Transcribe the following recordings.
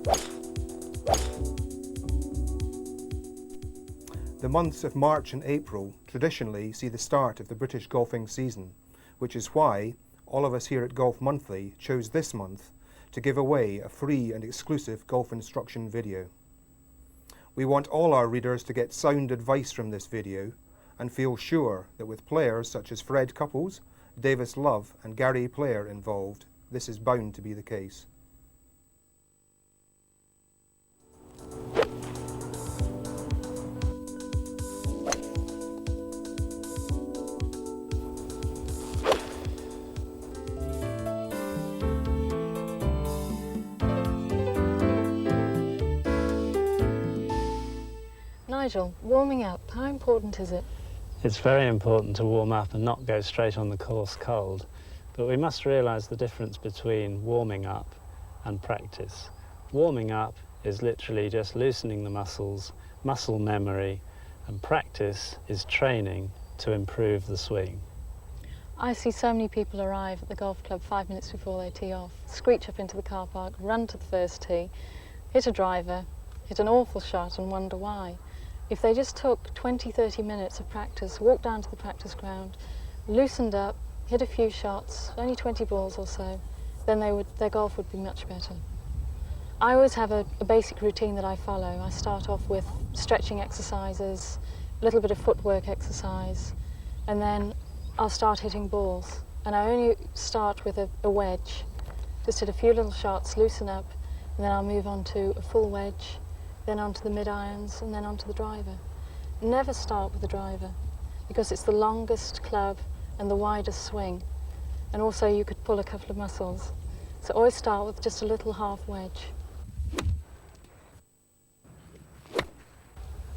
The months of March and April traditionally see the start of the British golfing season, which is why all of us here at Golf Monthly chose this month to give away a free and exclusive golf instruction video. We want all our readers to get sound advice from this video and feel sure that with players such as Fred Couples, Davis Love and Gary Player involved, this is bound to be the case. Nigel, warming up, how important is it? It's very important to warm up and not go straight on the course cold, but we must realise the difference between warming up and practice. Warming up is literally just loosening the muscles, muscle memory, and practice is training to improve the swing. I see so many people arrive at the golf club 5 minutes before they tee off, screech up into the car park, run to the first tee, hit a driver, hit an awful shot and wonder why. If they just took 20-30 minutes of practice, walked down to the practice ground, loosened up, hit a few shots, only 20 balls or so, then their golf would be much better. I always have a basic routine that I follow. I start off with stretching exercises, a little bit of footwork exercise, and then I'll start hitting balls. And I only start with a wedge, just hit a few little shots, loosen up, and then I'll move on to a full wedge, then onto the mid-irons, and then onto the driver. Never start with the driver, because it's the longest club and the widest swing, and also you could pull a couple of muscles. So always start with just a little half wedge.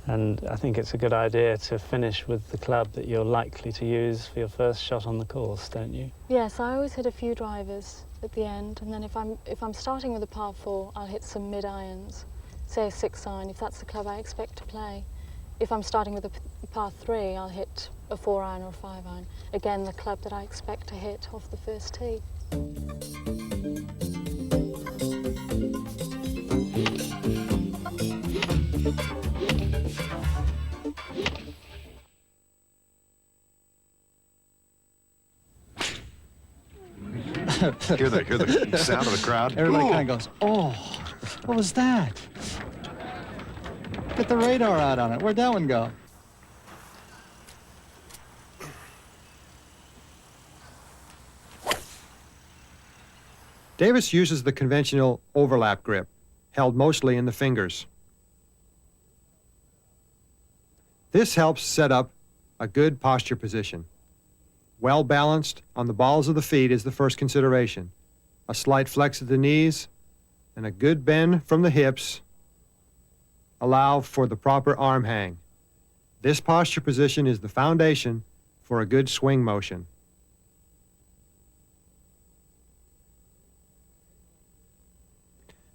And I think it's a good idea to finish with the club that you're likely to use for your first shot on the course, don't you? Yes, I always hit a few drivers at the end, and then if I'm starting with a par 4, I'll hit some mid-irons. Say a 6-iron, if that's the club I expect to play. If I'm starting with a par 3, I'll hit a 4-iron or a 5-iron. Again, the club that I expect to hit off the first tee. Hear the sound of the crowd? Everybody kind of goes, oh, what was that? Get the radar out on it. Where'd that one go? Davis uses the conventional overlap grip, held mostly in the fingers. This helps set up a good posture position. Well balanced on the balls of the feet is the first consideration. A slight flex at the knees and a good bend from the hips allow for the proper arm hang. This posture position is the foundation for a good swing motion.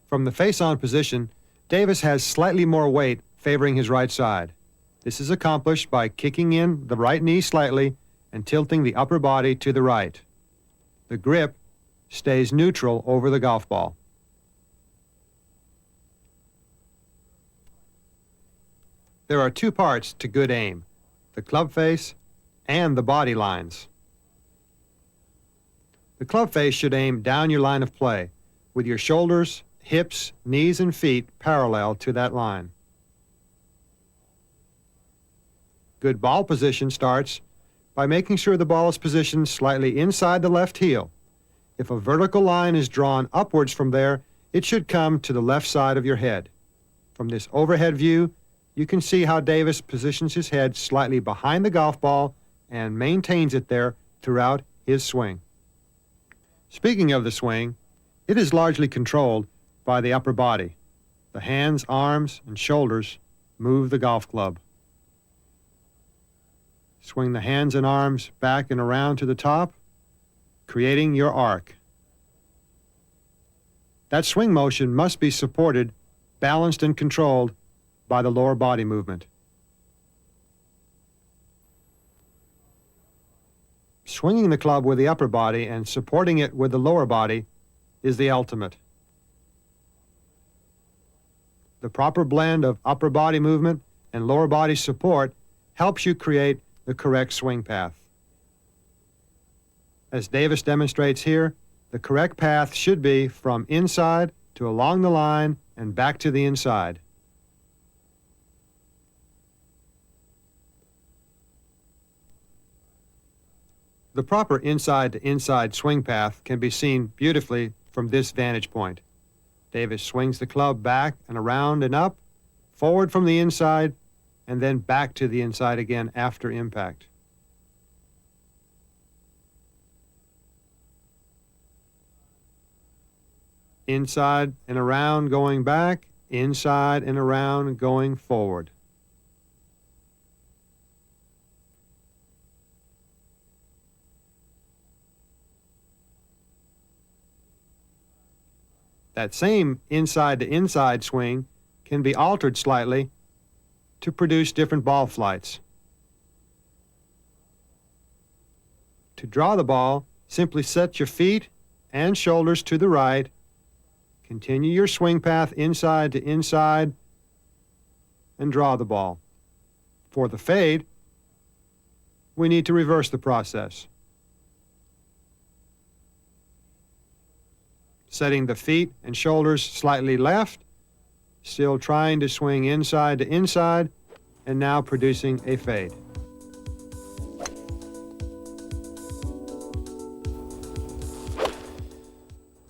From the face-on position, Davis has slightly more weight favoring his right side. This is accomplished by kicking in the right knee slightly and tilting the upper body to the right. The grip stays neutral over the golf ball. There are two parts to good aim, the club face and the body lines. The club face should aim down your line of play, with your shoulders, hips, knees, and feet parallel to that line. Good ball position starts by making sure the ball is positioned slightly inside the left heel. If a vertical line is drawn upwards from there, it should come to the left side of your head. From this overhead view, you can see how Davis positions his head slightly behind the golf ball and maintains it there throughout his swing. Speaking of the swing, it is largely controlled by the upper body. The hands, arms, and shoulders move the golf club. Swing the hands and arms back and around to the top, creating your arc. That swing motion must be supported, balanced, and controlled by the lower body movement. Swinging the club with the upper body and supporting it with the lower body is the ultimate. The proper blend of upper body movement and lower body support helps you create the correct swing path. As Davis demonstrates here, the correct path should be from inside to along the line and back to the inside. The proper inside-to-inside swing path can be seen beautifully from this vantage point. Davis swings the club back and around and up, forward from the inside, and then back to the inside again after impact. Inside and around going back, inside and around going forward. That same inside-to-inside swing can be altered slightly to produce different ball flights. To draw the ball, simply set your feet and shoulders to the right, continue your swing path inside to inside, and draw the ball. For the fade, we need to reverse the process. Setting the feet and shoulders slightly left, still trying to swing inside to inside, and now producing a fade.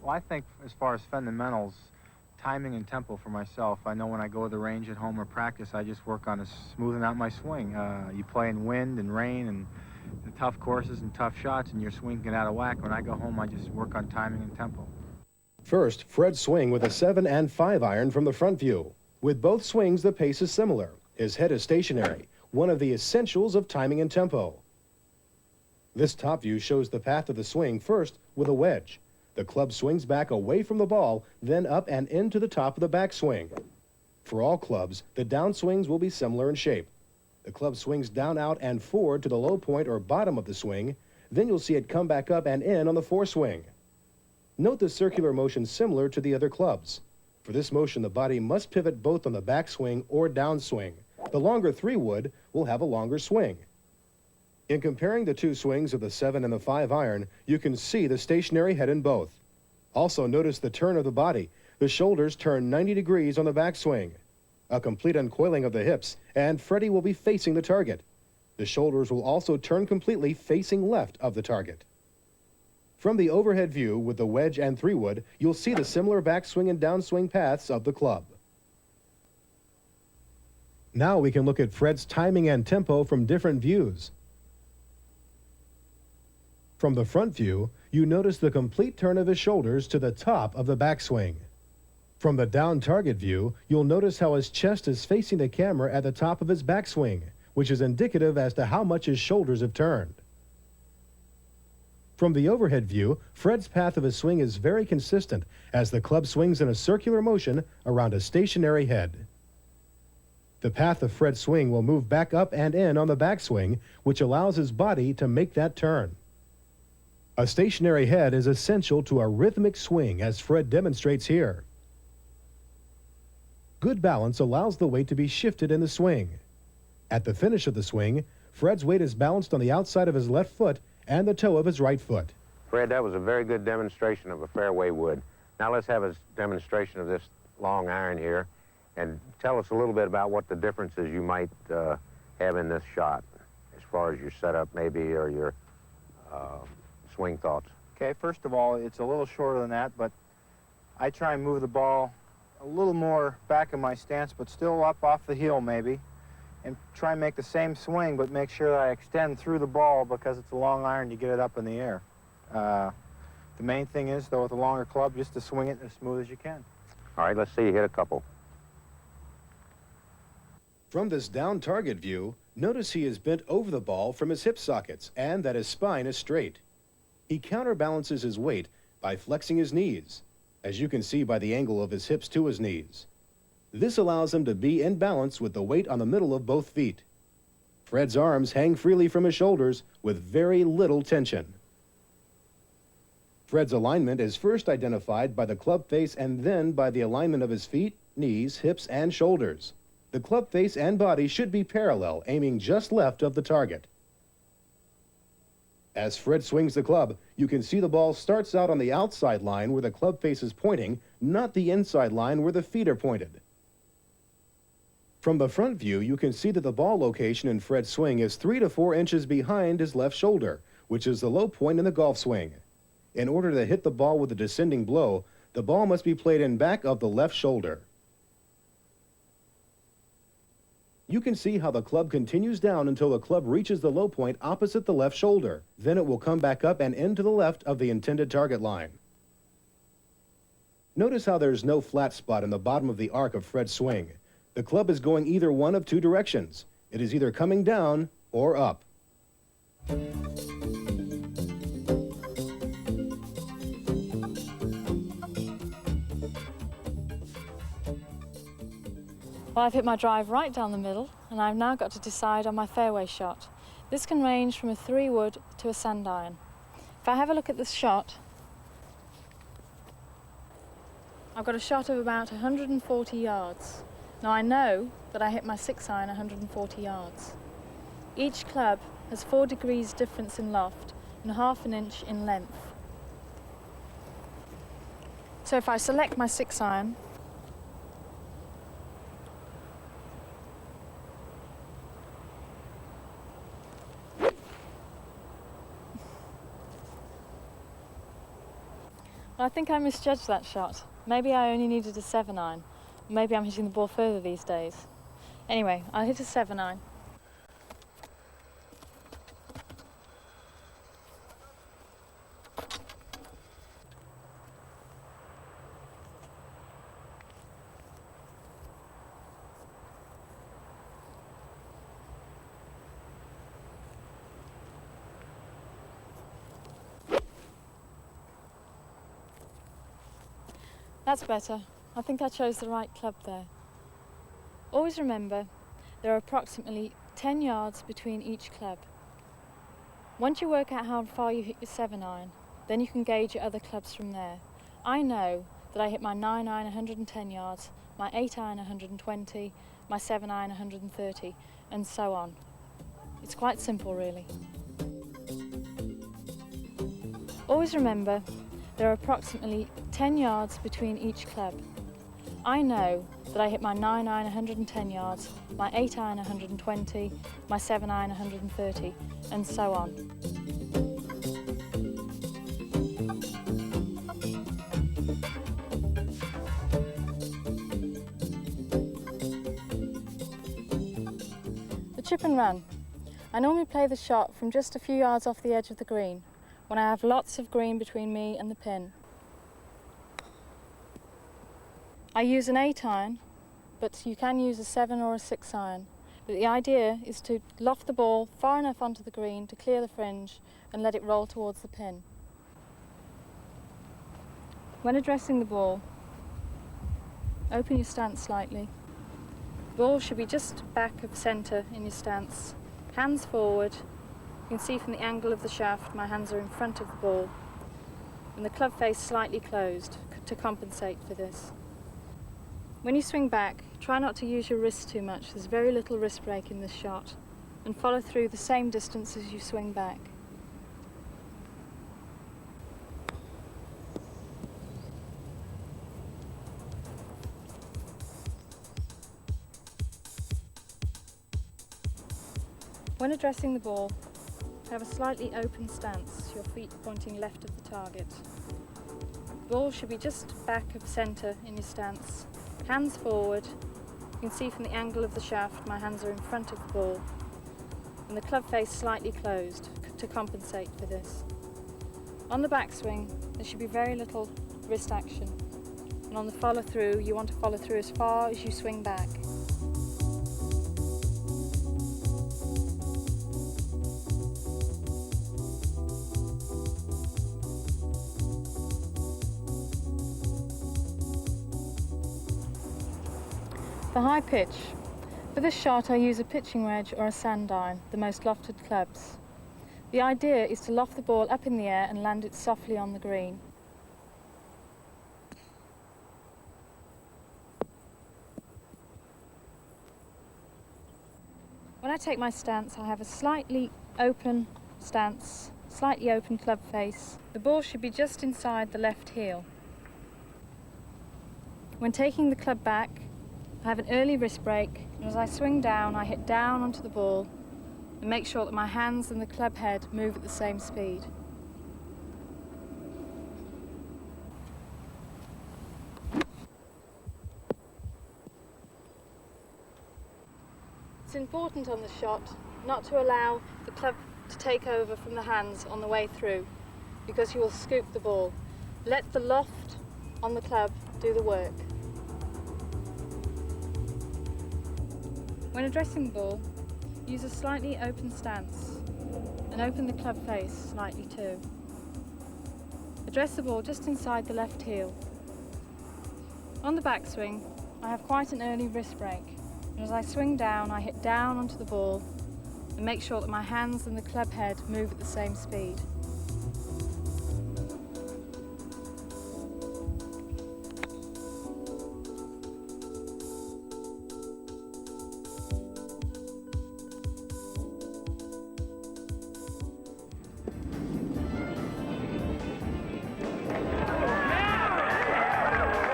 Well, I think as far as fundamentals, timing and tempo for myself, I know when I go to the range at home or practice, I just work on smoothing out my swing. You play in wind and rain and the tough courses and tough shots, and your swing get out of whack. When I go home, I just work on timing and tempo. First, Fred's swing with a 7 and 5 iron from the front view. With both swings, the pace is similar. His head is stationary, one of the essentials of timing and tempo. This top view shows the path of the swing first with a wedge. The club swings back away from the ball, then up and into the top of the backswing. For all clubs, the downswings will be similar in shape. The club swings down, out, and forward to the low point or bottom of the swing. Then you'll see it come back up and in on the foreswing. Note the circular motion similar to the other clubs. For this motion, the body must pivot both on the backswing or downswing. The longer 3-wood will have a longer swing. In comparing the two swings of the 7 and the 5 iron, you can see the stationary head in both. Also notice the turn of the body. The shoulders turn 90 degrees on the backswing. A complete uncoiling of the hips, and Freddie will be facing the target. The shoulders will also turn completely facing left of the target. From the overhead view with the wedge and 3-wood, you'll see the similar backswing and downswing paths of the club. Now we can look at Fred's timing and tempo from different views. From the front view, you notice the complete turn of his shoulders to the top of the backswing. From the down target view, you'll notice how his chest is facing the camera at the top of his backswing, which is indicative as to how much his shoulders have turned. From the overhead view, Fred's path of his swing is very consistent as the club swings in a circular motion around a stationary head. The path of Fred's swing will move back up and in on the backswing, which allows his body to make that turn. A stationary head is essential to a rhythmic swing, as Fred demonstrates here. Good balance allows the weight to be shifted in the swing. At the finish of the swing, Fred's weight is balanced on the outside of his left foot and the toe of his right foot. Fred, that was a very good demonstration of a fairway wood. Now let's have a demonstration of this long iron here, and tell us a little bit about what the differences you might have in this shot, as far as your setup maybe, or your swing thoughts. Okay, first of all, it's a little shorter than that, but I try and move the ball a little more back in my stance, but still up off the heel maybe, and try and make the same swing, but make sure that I extend through the ball because it's a long iron, you get it up in the air. The main thing is, though, with a longer club, just to swing it as smooth as you can. All right, let's see you hit a couple. From this down target view, notice he is bent over the ball from his hip sockets and that his spine is straight. He counterbalances his weight by flexing his knees, as you can see by the angle of his hips to his knees. This allows him to be in balance with the weight on the middle of both feet. Fred's arms hang freely from his shoulders with very little tension. Fred's alignment is first identified by the club face and then by the alignment of his feet knees, hips, and shoulders. The club face and body should be parallel, aiming just left of the target. As Fred swings the club, you can see the ball starts out on the outside line where the club face is pointing, not the inside line where the feet are pointed. From the front view, you can see that the ball location in Fred's swing is 3 to 4 inches behind his left shoulder, which is the low point in the golf swing. In order to hit the ball with a descending blow, the ball must be played in back of the left shoulder. You can see how the club continues down until the club reaches the low point opposite the left shoulder. Then it will come back up and end to the left of the intended target line. Notice how there's no flat spot in the bottom of the arc of Fred's swing. The club is going either one of two directions. It is either coming down or up. Well, I've hit my drive right down the middle, and I've now got to decide on my fairway shot. This can range from a 3-wood to a sand iron. If I have a look at this shot, I've got a shot of about 140 yards. Now I know that I hit my 6-iron 140 yards. Each club has 4 degrees difference in loft and ½ an inch in length. So if I select my 6-iron, I think I misjudged that shot. Maybe I only needed a 7-iron. Maybe I'm hitting the ball further these days. Anyway, I'll hit a 7-iron. That's better. I think I chose the right club there. Always remember, there are approximately 10 yards between each club. Once you work out how far you hit your 7-iron, then you can gauge your other clubs from there. I know that I hit my 9-iron 110 yards, my 8-iron 120, my 7-iron 130, and so on. It's quite simple, really. Always remember, there are approximately 10 yards between each club. I know that I hit my 9-iron 110 yards, my 8-iron 120, my 7-iron 130, and so on. The chip and run. I normally play the shot from just a few yards off the edge of the green, when I have lots of green between me and the pin. I use an 8-iron, but you can use a 7 or a 6-iron. But the idea is to loft the ball far enough onto the green to clear the fringe and let it roll towards the pin. When addressing the ball, open your stance slightly. The ball should be just back of centre in your stance. Hands forward. You can see from the angle of the shaft my hands are in front of the ball, and the club face slightly closed to compensate for this. When you swing back, try not to use your wrist too much. There's very little wrist break in this shot, and follow through the same distance as you swing back. When addressing the ball, have a slightly open stance, your feet pointing left of the target. The ball should be just back of centre in your stance. Hands forward. You can see from the angle of the shaft my hands are in front of the ball, and the club face slightly closed to compensate for this. On the backswing, there should be very little wrist action, and on the follow through, you want to follow through as far as you swing back. The high pitch. For this shot I use a pitching wedge or a sand iron, the most lofted clubs. The idea is to loft the ball up in the air and land it softly on the green. When I take my stance, I have a slightly open stance, slightly open club face. The ball should be just inside the left heel. When taking the club back, I have an early wrist break, and as I swing down, I hit down onto the ball and make sure that my hands and the club head move at the same speed. It's important on the shot not to allow the club to take over from the hands on the way through, because you will scoop the ball. Let the loft on the club do the work. When addressing the ball, use a slightly open stance and open the club face slightly too. Address the ball just inside the left heel. On the backswing, I have quite an early wrist break, and as I swing down, I hit down onto the ball and make sure that my hands and the club head move at the same speed.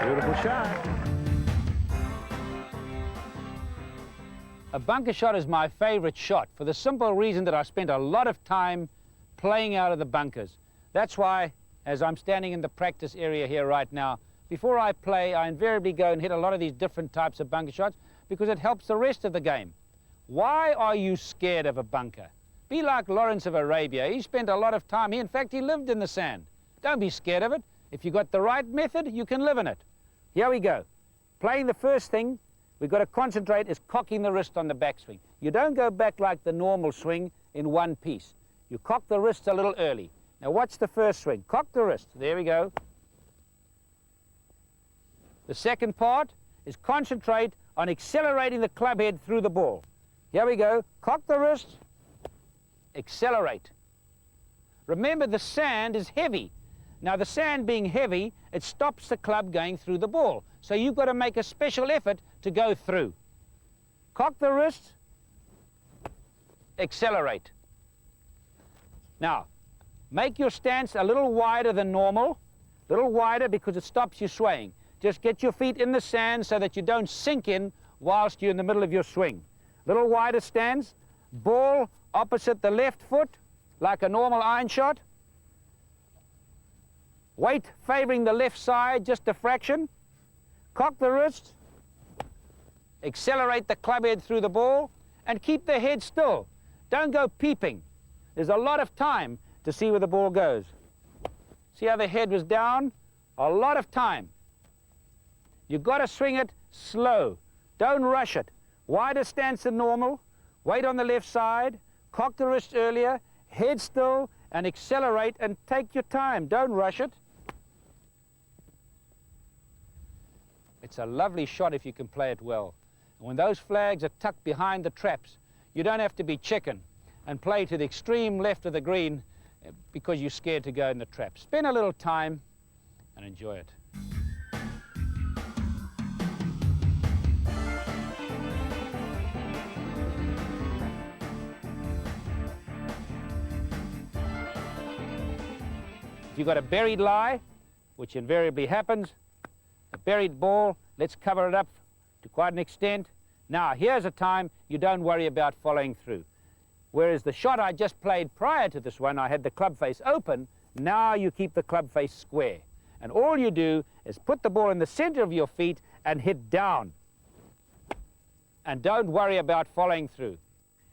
Beautiful shot. A bunker shot is my favorite shot for the simple reason that I spent a lot of time playing out of the bunkers. That's why, as I'm standing in the practice area here right now, before I play, I invariably go and hit a lot of these different types of bunker shots because it helps the rest of the game. Why are you scared of a bunker? Be like Lawrence of Arabia. He spent a lot of time, in fact, he lived in the sand. Don't be scared of it. If you've got the right method, you can live in it. Here we go. Playing the first thing we've got to concentrate is cocking the wrist on the backswing. You don't go back like the normal swing in one piece. You cock the wrists a little early. Now watch the first swing. Cock the wrist. There we go. The second part is concentrate on accelerating the club head through the ball. Here we go. Cock the wrist. Accelerate. Remember, the sand is heavy. Now, the sand being heavy, it stops the club going through the ball. So you've got to make a special effort to go through. Cock the wrist, accelerate. Now, make your stance a little wider than normal, a little wider because it stops you swaying. Just get your feet in the sand so that you don't sink in whilst you're in the middle of your swing. Little wider stance, ball opposite the left foot, like a normal iron shot. Weight favoring the left side, just a fraction. Cock the wrist, accelerate the club head through the ball, and keep the head still. Don't go peeping. There's a lot of time to see where the ball goes. See how the head was down? A lot of time. You've got to swing it slow. Don't rush it. Wider stance than normal. Weight on the left side. Cock the wrist earlier. Head still, and accelerate and take your time. Don't rush it. It's a lovely shot if you can play it well. And when those flags are tucked behind the traps, you don't have to be chicken and play to the extreme left of the green because you're scared to go in the trap. Spend a little time and enjoy it. If you've got a buried lie, which invariably happens, a buried ball, let's cover it up to quite an extent. Now, here's a time you don't worry about following through. Whereas the shot I just played prior to this one, I had the club face open. Now you keep the club face square. And all you do is put the ball in the center of your feet and hit down. And don't worry about following through.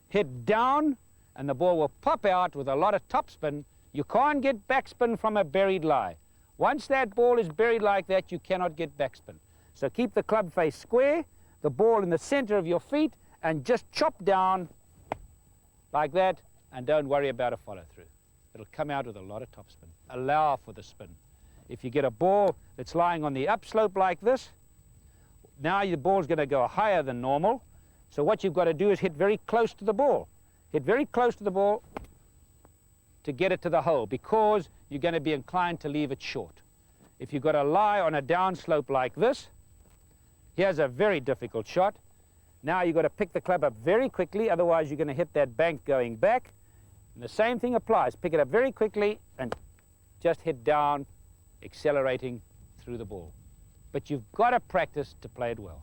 Hit down, and the ball will pop out with a lot of topspin. You can't get backspin from a buried lie. Once that ball is buried like that, you cannot get backspin. So keep the club face square, the ball in the center of your feet, and just chop down like that, and don't worry about a follow-through. It'll come out with a lot of topspin. Allow for the spin. If you get a ball that's lying on the upslope like this, now your ball's going to go higher than normal. So what you've got to do is hit very close to the ball. Hit very close to the ball to get it to the hole, because you're going to be inclined to leave it short. If you've got to lie on a downslope like this, here's a very difficult shot. Now you've got to pick the club up very quickly, otherwise you're going to hit that bank going back. And the same thing applies. Pick it up very quickly and just hit down, accelerating through the ball. But you've got to practice to play it well.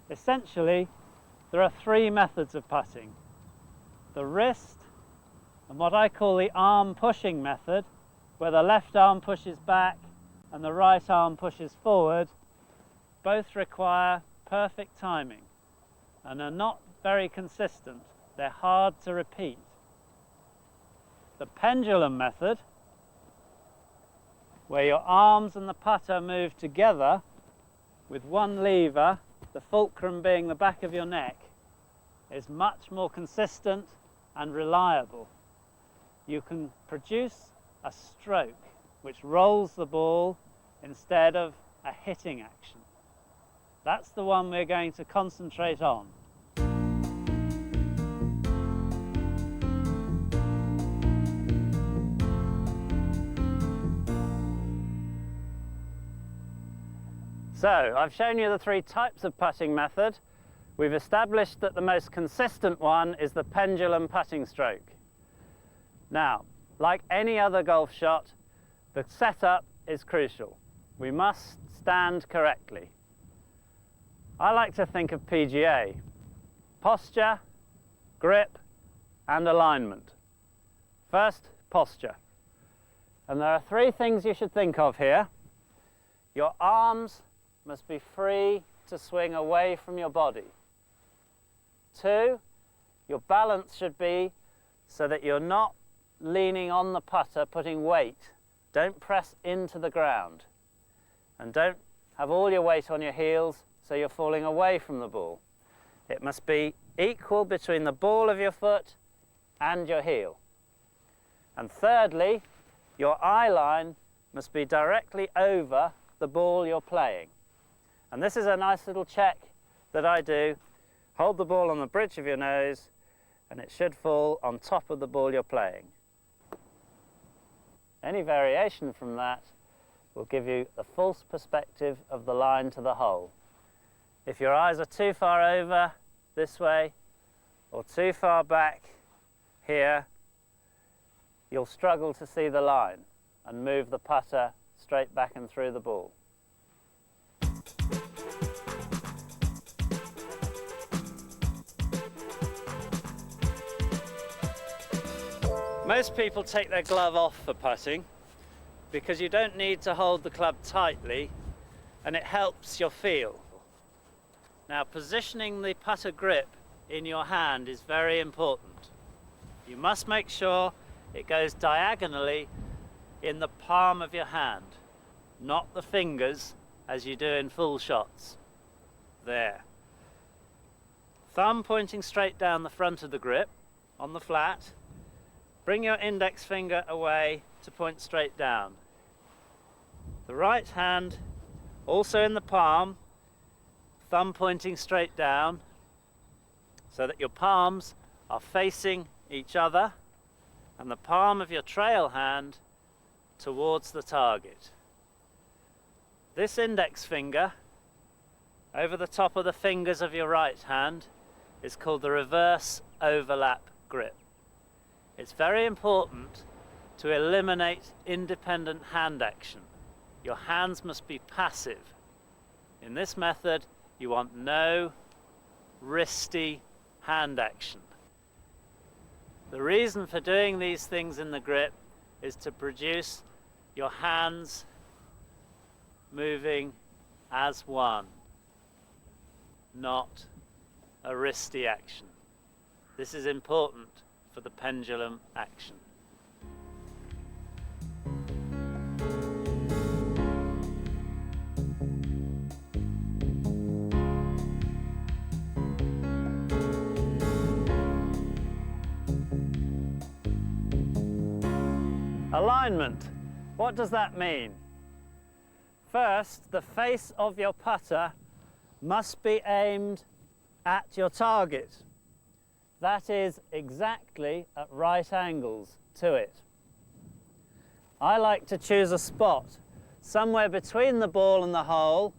Essentially, there are three methods of putting. The wrist and what I call the arm pushing method, where the left arm pushes back and the right arm pushes forward, both require perfect timing and are not very consistent. They're hard to repeat. The pendulum method, where your arms and the putter move together with one lever, the fulcrum being the back of your neck, is much more consistent and reliable. You can produce a stroke which rolls the ball instead of a hitting action. That's the one we're going to concentrate on. So, I've shown you the three types of putting method. We've established that the most consistent one is the pendulum putting stroke. Now, like any other golf shot, the setup is crucial. We must stand correctly. I like to think of PGA: posture, grip, and alignment. First, posture. And there are three things you should think of here. Your arms must be free to swing away from your body. 2, your balance should be so that you're not leaning on the putter, putting weight. Don't press into the ground. And don't have all your weight on your heels so you're falling away from the ball. It must be equal between the ball of your foot and your heel. And thirdly, your eye line must be directly over the ball you're playing. And this is a nice little check that I do. Hold the ball on the bridge of your nose and it should fall on top of the ball you're playing. Any variation from that will give you a false perspective of the line to the hole. If your eyes are too far over this way or too far back here, you'll struggle to see the line and move the putter straight back and through the ball. Most people take their glove off for putting because you don't need to hold the club tightly and it helps your feel. Now, positioning the putter grip in your hand is very important. You must make sure it goes diagonally in the palm of your hand, not the fingers as you do in full shots. There. Thumb pointing straight down the front of the grip on the flat. Bring your index finger away to point straight down. The right hand also in the palm, thumb pointing straight down so that your palms are facing each other and the palm of your trail hand towards the target. This index finger over the top of the fingers of your right hand is called the reverse overlap grip. It's very important to eliminate independent hand action. Your hands must be passive. In this method, you want no wristy hand action. The reason for doing these things in the grip is to produce your hands moving as one, not a wristy action. This is important for the pendulum action. Alignment. What does that mean? First, the face of your putter must be aimed at your target. That is exactly at right angles to it. I like to choose a spot somewhere between the ball and the hole,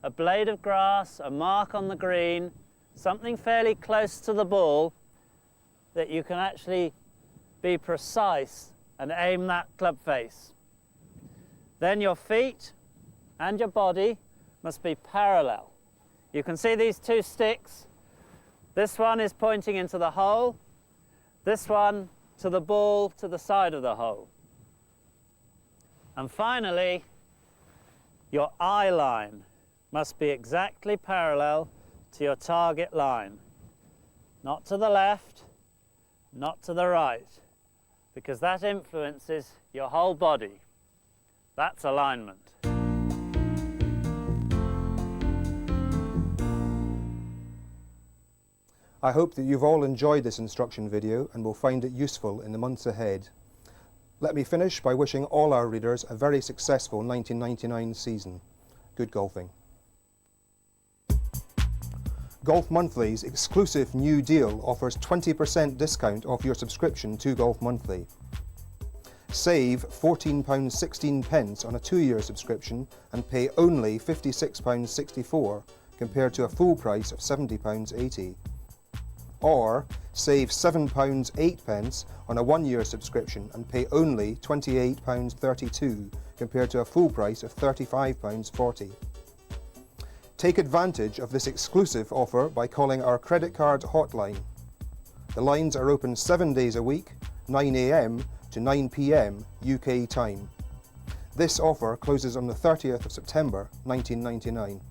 a blade of grass, a mark on the green, something fairly close to the ball that you can actually be precise and aim that club face. Then your feet and your body must be parallel. You can see these two sticks. This one is pointing into the hole, this one to the ball to the side of the hole. And finally, your eye line must be exactly parallel to your target line. Not to the left, not to the right, because that influences your whole body. That's alignment. I hope that you've all enjoyed this instruction video and will find it useful in the months ahead. Let me finish by wishing all our readers a very successful 1999 season. Good golfing. Golf Monthly's exclusive new deal offers 20% discount off your subscription to Golf Monthly. Save £14.16 on a 2-year subscription and pay only £56.64 compared to a full price of £70.80. Or save £7.08 on a 1-year subscription and pay only £28.32 compared to a full price of £35.40. Take advantage of this exclusive offer by calling our credit card hotline. The lines are open 7 days a week, 9 AM to 9 PM UK time. This offer closes on the 30th of September 1999.